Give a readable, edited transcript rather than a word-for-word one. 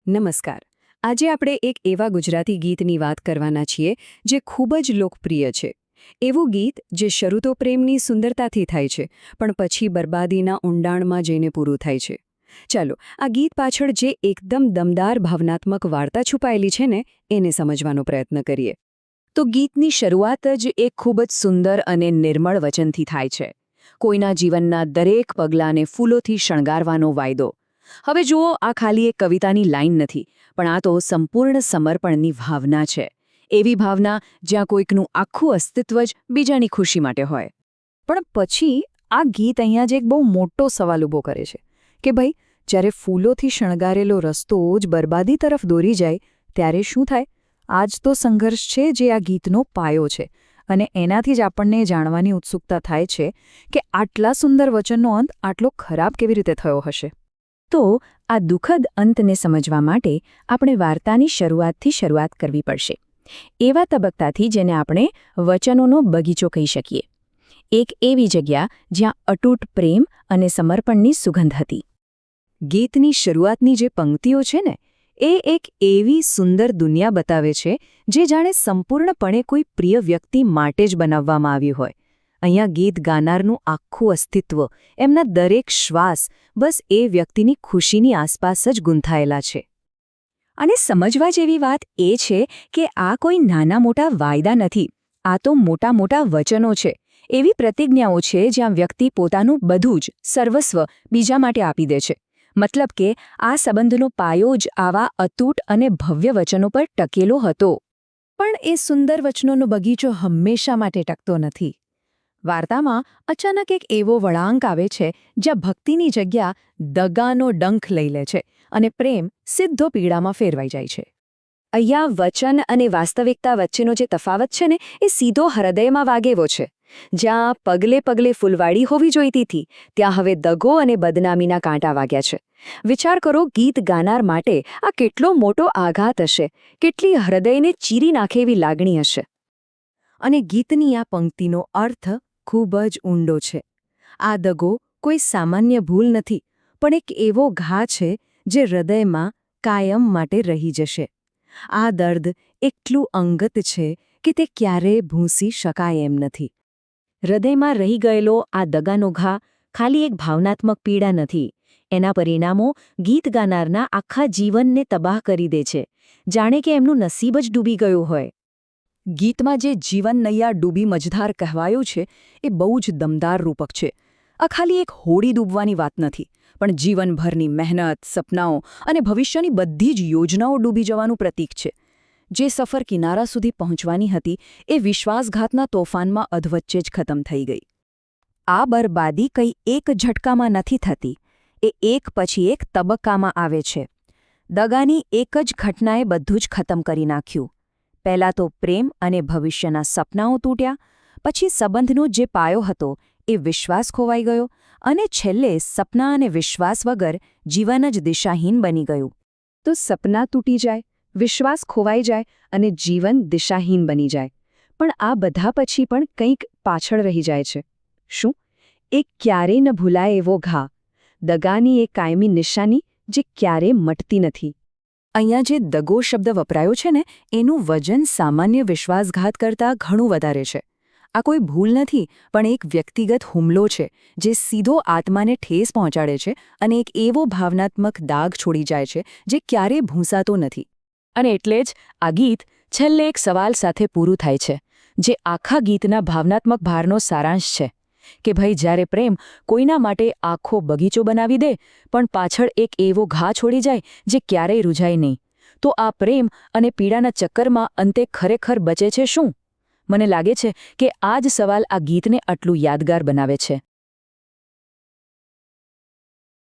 નમસ્કાર. આજે આપણે એક એવા ગુજરાતી ગીતની વાત કરવાના છીએ જે ખૂબ જ લોકપ્રિય છે. એવું ગીત જે શરૂ તો પ્રેમની સુંદરતાથી થાય છે, પણ પછી બરબાદીના ઊંડાણમાં જઈને પૂરું થાય છે. ચાલો, આ ગીત પાછળ જે એકદમ દમદાર ભાવનાત્મક વાર્તા છુપાયેલી છે ને, એને સમજવાનો પ્રયત્ન કરીએ. તો ગીતની શરૂઆત જ એક ખૂબ જ સુંદર અને નિર્મળ વચનથી થાય છે. કોઈના જીવનના દરેક પગલાંને ફૂલોથી શણગારવાનો વાયદો. હવે જુઓ, આ ખાલી એક કવિતાની લાઈન નથી, પણ આ તો સંપૂર્ણ સમર્પણની ભાવના છે. એવી ભાવના જ્યાં કોઈકનું આખું અસ્તિત્વ જ બીજાની ખુશી માટે હોય. પણ પછી આ ગીત અહીંયા જ એક બહુ મોટો સવાલ ઊભો કરે છે કે ભાઈ, જ્યારે ફૂલોથી શણગારેલો રસ્તો જ બરબાદી તરફ દોરી જાય ત્યારે શું થાય? આ જ તો સંઘર્ષ છે જે આ ગીતનો પાયો છે. અને એનાથી જ આપણને જાણવાની ઉત્સુકતા થાય છે કે આટલા સુંદર વચનનો અંત આટલો ખરાબ કેવી રીતે થયો હશે. તો આ દુઃખદ અંતને સમજવા માટે આપણે વાર્તાની શરૂઆતથી શરૂઆત કરવી પડશે. એવા તબક્કાથી જેને આપણે વચનોનો બગીચો કહી શકીએ. એક એવી જગ્યા જ્યાં અતૂટ પ્રેમ અને સમર્પણની સુગંધ હતી. ગીતની શરૂઆતની જે પંક્તિઓ છે ને, એ એક એવી સુંદર દુનિયા બતાવે છે જે જાણે સંપૂર્ણપણે કોઈ પ્રિય વ્યક્તિ માટે જ બનાવવામાં આવી હોય. અહીંયા ગીત ગાનારનું આખું અસ્તિત્વ, એમના દરેક શ્વાસ બસ એ વ્યક્તિની ખુશીની આસપાસ જ ગૂંથાયેલા છે. અને સમજવા જેવી વાત એ છે કે આ કોઈ નાના મોટા વાયદા નથી. આ તો મોટા મોટા વચનો છે. એવી પ્રતિજ્ઞાઓ છે જ્યાં વ્યક્તિ પોતાનું બધું જ, સર્વસ્વ બીજા માટે આપી દે છે. મતલબ કે આ સંબંધનો પાયો જ આવા અતૂટ અને ભવ્ય વચનો પર ટકેલો હતો. પણ એ સુંદર વચનોનો બગીચો હંમેશા માટે ટકતો નથી. વાર્તામાં અચાનક એક એવો વળાંક આવે છે જ્યાં ભક્તિની જગ્યા દગાનો ડંખ લઈ લે છે અને પ્રેમ સીધો પીડામાં ફેરવાઈ જાય છે. અહીંયા વચન અને વાસ્તવિકતા વચ્ચેનો જે તફાવત છે ને, એ સીધો હૃદયમાં વાગેવો છે. જ્યાં પગલે પગલે ફૂલવાડી હોવી જોઈતી હતી, ત્યાં હવે દગો અને બદનામીના કાંટા વાગ્યા છે. વિચાર કરો, ગીત ગાનાર માટે આ કેટલો મોટો આઘાત હશે, કેટલી હૃદયને ચીરી નાખે એવી લાગણી હશે. અને ગીતની આ પંક્તિનો અર્થ ખૂબ જ ઊંડો છે. આ દગો કોઈ સામાન્ય ભૂલ નથી, પણ એક એવો ઘા છે જે હૃદયમાં કાયમ માટે રહી જશે. આ દર્દ એટલું અંગત છે કે તે ક્યારેય ભૂંસી શકાય એમ નથી. હૃદયમાં રહી ગયેલો આ દગાનો ઘા ખાલી એક ભાવનાત્મક પીડા નથી. એના પરિણામો ગીત ગાનારના આખા જીવનને તબાહ કરી દે છે, જાણે કે એમનું નસીબ જ ડૂબી ગયું હોય. ગીતમાં જે જીવન નૈયા ડૂબી મજધાર કહેવાયું છે, એ બહુ જ દમદાર રૂપક છે. આ ખાલી એક હોડી ડૂબવાની વાત નથી, પણ જીવનભરની મહેનત, સપનાઓ અને ભવિષ્યની બધી જ યોજનાઓ ડૂબી જવાનું પ્રતીક છે. જે સફર કિનારા સુધી પહોંચવાની હતી, એ વિશ્વાસઘાતના તોફાનમાં અધવચ્ચે જ ખતમ થઈ ગઈ. આ બરબાદી કંઈ એક ઝટકામાં નથી થતી, એ એક પછી એક તબક્કામાં આવે છે. દગાની એક જ ઘટનાએ બધું જ ખતમ કરી નાખ્યું. પહેલાં તો પ્રેમ અને ભવિષ્યના સપનાઓ તૂટ્યા, પછી સંબંધનો જે પાયો હતો એ વિશ્વાસ ખોવાઈ ગયો, અને છેલ્લે સપના અને વિશ્વાસ વગર જીવન જ દિશાહીન બની ગયું. તો સપના તૂટી જાય, વિશ્વાસ ખોવાઈ જાય અને જીવન દિશાહીન બની જાય. પણ આ બધા પછી પણ કંઈક પાછળ રહી જાય છે. શું? એક ક્યારેય ન ભૂલાય એવો ઘા, દગાની એક કાયમી નિશાની જે ક્યારેય મટતી નથી. અહીંયા જે દગો શબ્દ વપરાયો છે ને, એનું વજન સામાન્ય વિશ્વાસઘાત કરતાં ઘણું વધારે છે. આ કોઈ ભૂલ નથી, પણ એક વ્યક્તિગત હુમલો છે જે સીધો આત્માને ઠેસ પહોંચાડે છે અને એક એવો ભાવનાત્મક દાગ છોડી જાય છે જે ક્યારેય ભૂંસાતો નથી. અને એટલે જ આ ગીત છેલ્લે એક સવાલ સાથે પૂરું થાય છે, જે આખા ગીતના ભાવનાત્મક ભારનો સારાંશ છે કે ભાઈ, જ્યારે પ્રેમ કોઈના માટે આખો બગીચો બનાવી દે, પણ પાછળ એક એવો ઘા છોડી જાય જે ક્યારેય રૂઝાય નહીં, તો આ પ્રેમ અને પીડાના ચક્કરમાં અંતે ખરેખર બચે છે શું? મને લાગે છે કે આ જ સવાલ આ ગીતને આટલું યાદગાર બનાવે છે.